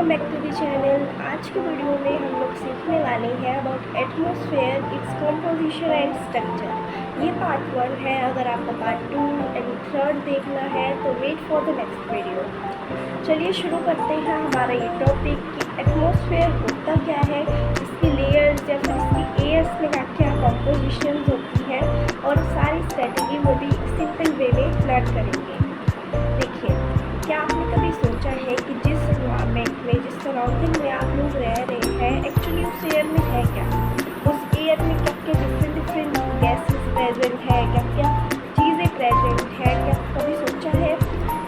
Welcome back to the channel. आज की video में हम लोग सीखने वाले हैं about atmosphere, its composition and structure. ये पार्ट 1 है। अगर आपको पार्ट 2 एंड 3 देखना है तो wait for the next video. चलिए शुरू करते हैं हमारा ये टॉपिक कि एटमॉस्फेयर होता क्या है, इसकी लेयर्स या फिर इसकी एयर्स में क्या कंपोजिशन होती है और सारी स्ट्रेटजी वो भी सिंपल वे में लर्न करेंगे। देखिए, क्या आपने कभी सोचा है कि जिस एनवायरनमेंट में, जिस सराउंडिंग में आप लोग रह रहे हैं, एक्चुअली उस एयर में है क्या? उस एयर में क्या क्या डिफरेंट गैसेस प्रेजेंट है, क्या क्या चीज़ें प्रेजेंट है, क्या कभी सोचा है?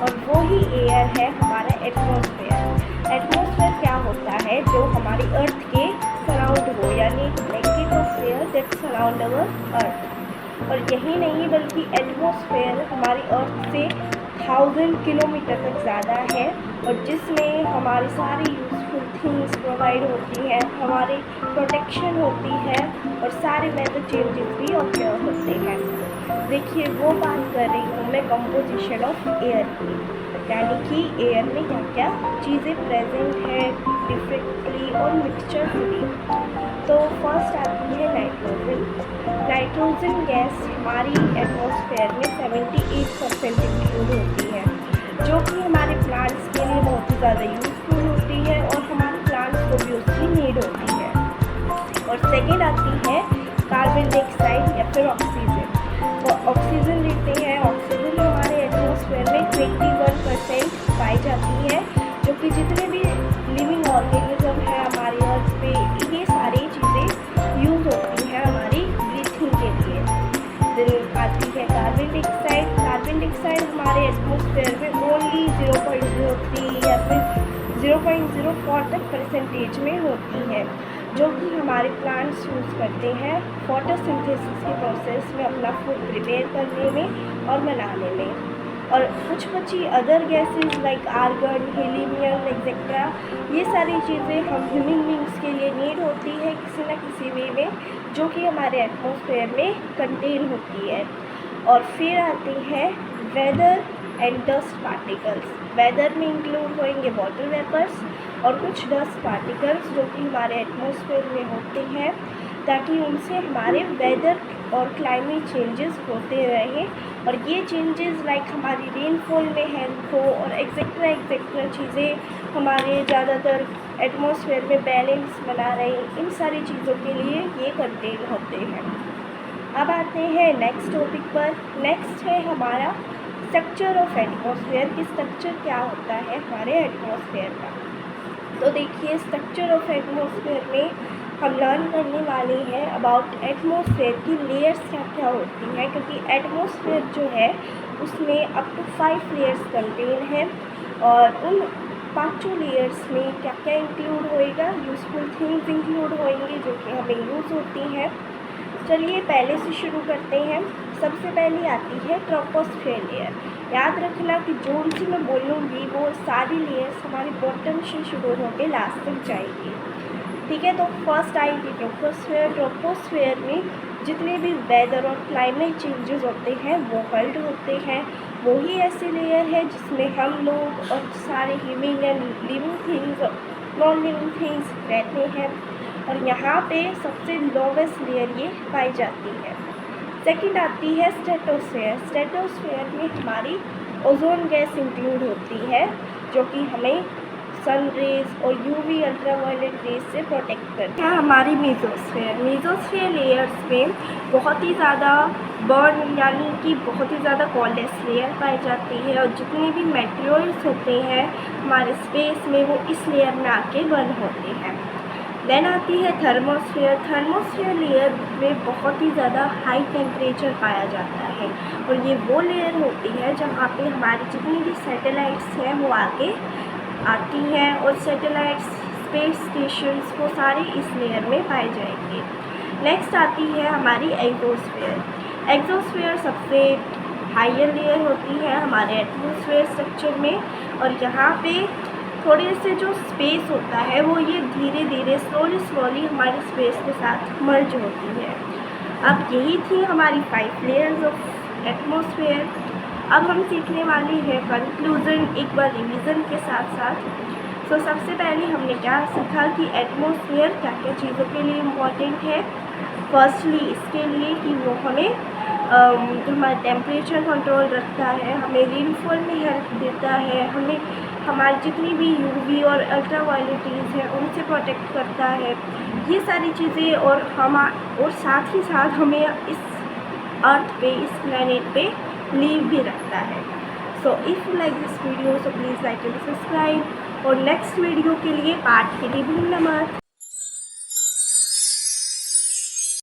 और वो ही एयर है हमारा एटमॉस्फेयर। एटमॉस्फेयर क्या होता है? जो हमारी अर्थ के सराउंड हो, यानी blanket of air that surround our earth. और यही नहीं बल्कि एटमॉस्फेयर हमारी अर्थ से 1000 किलोमीटर तक ज़्यादा है और जिसमें हमारी सारी यूज़फुल थिंग्स प्रोवाइड होती हैं, हमारी प्रोटेक्शन होती है और सारे वेदर चेंजेस भी ऑक्योर होते हैं। देखिए, वो बात कर रही हूँ मैं कंपोजिशन ऑफ एयर की, यानी कि एयर में क्या क्या चीज़ें प्रेजेंट है डिफरेंटली और मिक्सचर भी। तो फर्स्ट आती है नाइट्रोजन। नाइट्रोजन गैस हमारी एटमॉस्फेयर में 78% इंक्लूड होती है, जो कि हमारे प्लांट्स के लिए बहुत ही ज़्यादा यूज़फुल होती है और हमारे प्लांट्स को भी उसकी नीड होती है। और सेकेंड आती है कार्बन डाइऑक्साइड या फिर ऑक्सीजन। तो ऑक्सीजन लेते हैं, ऑक्सीजन हमारे एटमॉस्फेयर में 21% पाई जाती है, जो कि जितने भी लिविंग ऑर्गेनिज्म है हमारी अर्थ पे, ये सारी चीज़ें यूज़ होती हैं हमारी ब्रीथिंग के लिए। फिर आती है कार्बन डाइऑक्साइड। कार्बन डाइऑक्साइड हमारे एटमॉस्फेयर में ओनली 0.03 या फिर 0.04 तक परसेंटेज में होती है, जो कि हमारे प्लांट्स यूज़ करते हैं फोटोसिंथेसिस के प्रोसेस में अपना फूड प्रिपेयर करने में और बनाने में। और कुछ बची other gases like argon, helium etcetera, ये सारी चीज़ें हम ह्यूमन बींग्स के लिए नीड होती है किसी न किसी वे में, जो कि हमारे एटमॉस्फेयर में कंटेन होती है। और फिर आती है weather and dust particles. Weather में इंक्लूड होंगे वाटर वेपर्स और कुछ डस्ट पार्टिकल्स, जो कि हमारे एटमॉस्फेयर में होते हैं, ताकि उनसे हमारे वेदर और क्लाइमेट चेंजेस होते रहें और ये चेंजेस लाइक हमारी रेनफॉल में हेल्प हो और एक्सेट्रा चीज़ें हमारे ज़्यादातर एटमॉस्फेयर में बैलेंस बना रहे, इन सारी चीज़ों के लिए ये कंटेन होते हैं। अब आते हैं नेक्स्ट टॉपिक पर। नेक्स्ट है हमारा स्ट्रक्चर ऑफ एटमॉस्फेयर कि स्ट्रक्चर क्या होता है हमारे एटमॉस्फेयर का। तो देखिए, स्ट्रक्चर ऑफ एटमॉस्फेयर में हम लर्न करने वाले हैं अबाउट एटमॉस्फेयर की लेयर्स क्या क्या होती हैं, क्योंकि एटमॉस्फेयर जो है उसमें अप टू 5 लेयर्स कंटेन हैं और उन 5 लेयर्स में क्या क्या इंक्लूड होएगा, यूज़फुल थिंग्स इंक्लूड होंगे जो कि हमें यूज़ होती हैं। चलिए पहले से शुरू करते हैं। सबसे पहले आती है ट्रोपोस्फेयर लेयर। याद रखना कि जो उनसे मैं बोलूँगी वो सारी लेयर्स हमारी बॉटम से शुरू होकर लास्ट तक जाएगी, ठीक है। तो फर्स्ट आएगी ट्रोपोस्फेयर। ट्रोपोस्फेयर में जितने भी वेदर और क्लाइमेट चेंजेस होते हैं वो हल्ड होते हैं। वही ऐसी लेयर है जिसमें हम लोग और सारे human and living things, non living things रहते हैं और यहाँ पे सबसे लोवेस्ट लेयर ये पाई जाती है। सेकंड आती है स्ट्रेटोस्फेयर। स्ट्रेटोस्फेयर में हमारी ओजोन गैस इंक्लूड होती है, जो कि हमें सन रेज और यूवी अल्ट्रावायलेट रेज से प्रोटेक्ट करती है। हमारी मेसोस्फेयर। मेसोस्फेयर लेयर्स में बहुत ही ज़्यादा बर्न यानी कि बहुत ही ज़्यादा कॉलेस लेयर पाई जाती है और जितने भी मटेरियल्स होते हैं हमारे स्पेस में वो इस लेयर में आके बर्न होते हैं। देन आती है थर्मोस्फेयर। थर्मोस्फेयर लेयर में बहुत ही ज़्यादा हाई टेम्परेचर पाया जाता है और ये वो लेयर होती है जहाँ पे हमारी जितनी भी सैटेलाइट्स हैं वो आके आती हैं और सैटेलाइट्स, स्पेस स्टेशंस वो सारे इस लेयर में पाए जाएंगे। नेक्स्ट आती है हमारी एक्सोस्फेयर। एक्सोस्फेयर सबसे हायर लेयर होती है हमारे एटमॉस्फेयर स्ट्रक्चर में और यहाँ पे थोड़े से जो स्पेस होता है वो ये धीरे धीरे स्लोली हमारे स्पेस के साथ मर्ज होती है। अब यही थी हमारी 5 लेयर्स ऑफ एटमॉस्फेयर। अब हम सीखने वाले हैं कंक्लूजन, एक बार रिवीजन के साथ साथ। सो सबसे पहले हमने क्या सीखा कि एटमॉस्फेयर क्या क्या चीज़ों के लिए इम्पॉर्टेंट है। फर्स्टली इसके लिए कि वो हमें जो हमारा टेम्परेचर कंट्रोल रखता है, हमें रेनफॉल में हेल्प देता है, हमें हमारी जितनी भी यूवी और अल्ट्रा वायलेट रेज है उनसे प्रोटेक्ट करता है, ये सारी चीज़ें। और साथ ही साथ हमें इस अर्थ पे, इस प्लैनेट पे लीव भी रखता है। So if you like this video so please like and subscribe, और नेक्स्ट वीडियो के लिए पार्ट के लिए भूलना मत।